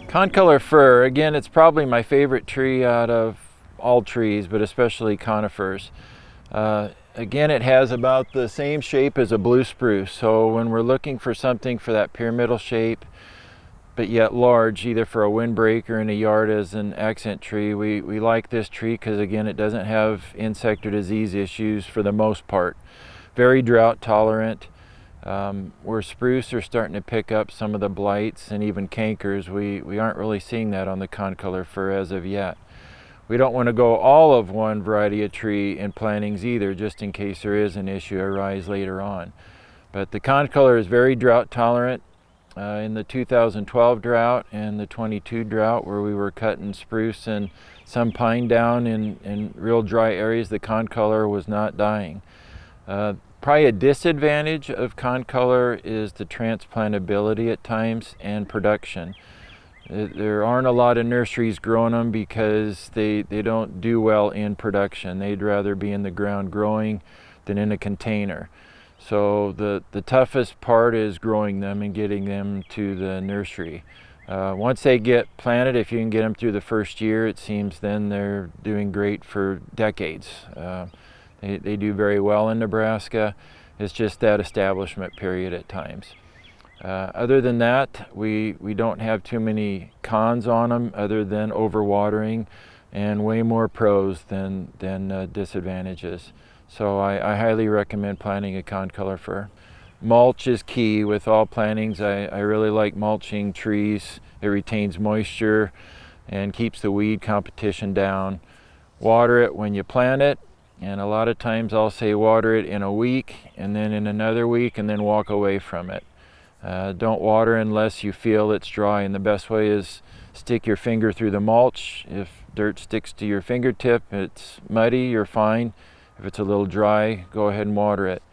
Concolor Fir, again, it's probably my favorite tree out of all trees, but especially conifers. Again, it has about the same shape as a blue spruce, so when we're looking for something for that pyramidal shape, but yet large, either for a windbreak or in a yard as an accent tree, we like this tree because, again, it doesn't have insect or disease issues for the most part. Very drought tolerant. Where spruce are starting to pick up some of the blights and even cankers, we aren't really seeing that on the concolor fir as of yet. We don't want to go all of one variety of tree in plantings either, just in case there is an issue arise later on. But the concolor is very drought tolerant. In the 2012 drought and the 22 drought, where we were cutting spruce and some pine down in real dry areas, the concolor was not dying. Probably a disadvantage of concolor is the transplantability at times and production. There aren't a lot of nurseries growing them because they don't do well in production. They'd rather be in the ground growing than in a container. So the toughest part is growing them and getting them to the nursery. Once they get planted, if you can get them through the first year, it seems then they're doing great for decades. They do very well in Nebraska. It's just that establishment period at times. Other than that, we don't have too many cons on them other than overwatering and way more pros than disadvantages. So I highly recommend planting a concolor fir. Mulch is key with all plantings. I really like mulching trees. It retains moisture and keeps the weed competition down. Water it when you plant it. And a lot of times I'll say water it in a week and then in another week and then walk away from it. Don't water unless you feel it's dry, and the best way is stick your finger through the mulch. If dirt sticks to your fingertip, it's muddy, you're fine. If it's a little dry, go ahead and water it.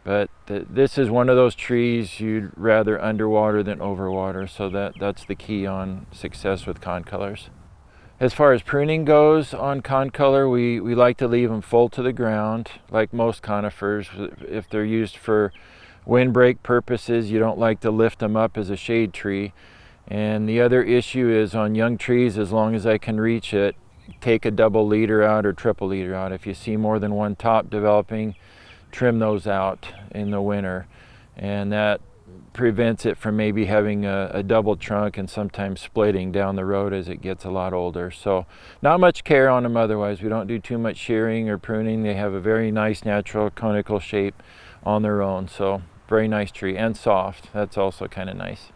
But this is one of those trees you'd rather underwater than overwater, so that's the key on success with concolors. As far as pruning goes on concolor, we like to leave them full to the ground, like most conifers. If they're used for windbreak purposes, you don't like to lift them up as a shade tree. And the other issue is on young trees, as long as I can reach it, take a double leader out or triple leader out. If you see more than one top developing, trim those out in the winter. And that prevents it from maybe having a double trunk and sometimes splitting down the road as it gets a lot older. So not much care on them otherwise. We don't do too much shearing or pruning. They have a very nice natural conical shape on their own. So very nice tree, and soft. That's also kind of nice.